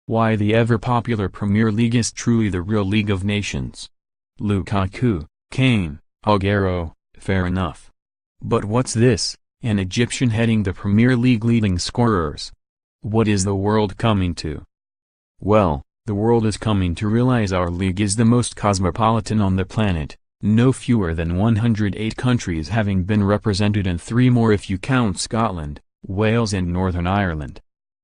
Why the ever-popular Premier League is truly the real League of Nations. Lukaku, Kane, Aguero, fair enough. But what's this, an Egyptian heading the Premier League leading scorers? What is the world coming to? Well, the world is coming to realize our league is the most cosmopolitan on the planet, no fewer than 108 countries having been represented and 3 more if you count Scotland, Wales and Northern Ireland.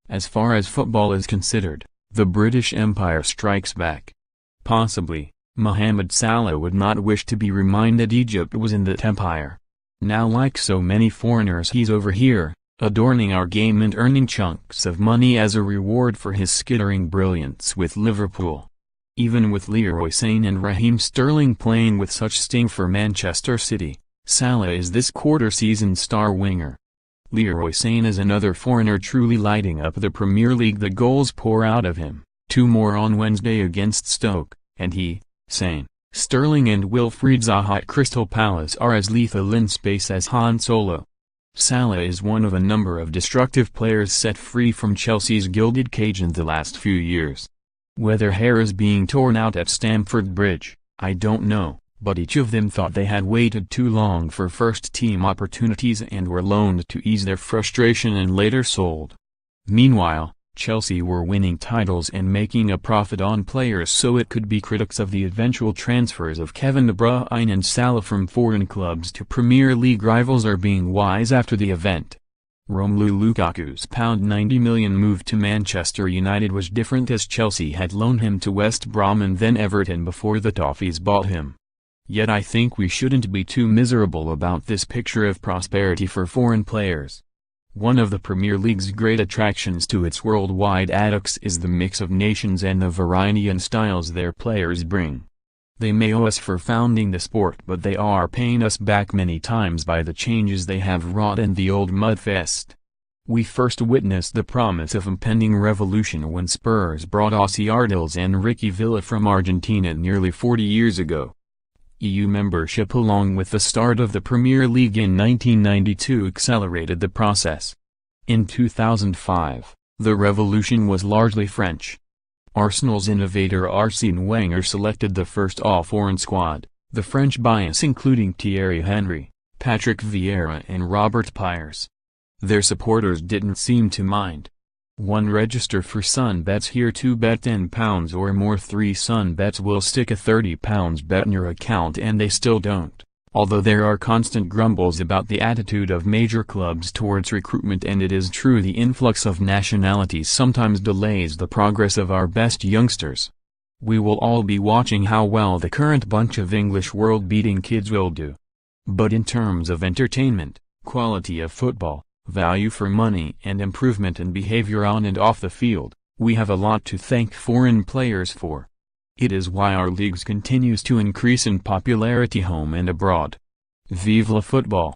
As far as football is considered, the British Empire strikes back. Possibly, Mohamed Salah would not wish to be reminded Egypt was in that empire. Now like so many foreigners he's over here, adorning our game and earning chunks of money as a reward for his skittering brilliance with Liverpool. Even with Leroy Sane and Raheem Sterling playing with such sting for Manchester City, Salah is this quarter-season star winger. Leroy Sane is another foreigner truly lighting up the Premier League. The goals pour out of him, 2 more on Wednesday against Stoke, and he, Sane, Sterling and Wilfried Zaha at Crystal Palace are as lethal in space as Han Solo. Salah is one of a number of destructive players set free from Chelsea's gilded cage in the last few years. Whether hair is being torn out at Stamford Bridge, I don't know, but each of them thought they had waited too long for first-team opportunities and were loaned to ease their frustration and later sold. Meanwhile, Chelsea were winning titles and making a profit on players, so it could be critics of the eventual transfers of Kevin De Bruyne and Salah from foreign clubs to Premier League rivals are being wise after the event. Romelu Lukaku's £90 million move to Manchester United was different, as Chelsea had loaned him to West Brom and then Everton before the Toffees bought him. Yet I think we shouldn't be too miserable about this picture of prosperity for foreign players. One of the Premier League's great attractions to its worldwide adepts is the mix of nations and the variety and styles their players bring. They may owe us for founding the sport, but they are paying us back many times by the changes they have wrought in the old mudfest. We first witnessed the promise of impending revolution when Spurs brought Ossie Ardiles and Ricky Villa from Argentina nearly 40 years ago. EU membership along with the start of the Premier League in 1992 accelerated the process. In 2005, the revolution was largely French. Arsenal's innovator Arsene Wenger selected the first all-foreign squad, the French bias including Thierry Henry, Patrick Vieira and Robert Pires. Their supporters didn't seem to mind. 1 register for Sun Bets here, 2 bet £10 or more, 3 Sun Bets will stick a £30 bet in your account, and they still don't. Although there are constant grumbles about the attitude of major clubs towards recruitment, and it is true the influx of nationalities sometimes delays the progress of our best youngsters. We will all be watching how well the current bunch of English world-beating kids will do. But in terms of entertainment, quality of football, value for money and improvement in behavior on and off the field, we have a lot to thank foreign players for. It is why our leagues continues to increase in popularity home and abroad. Vive la football!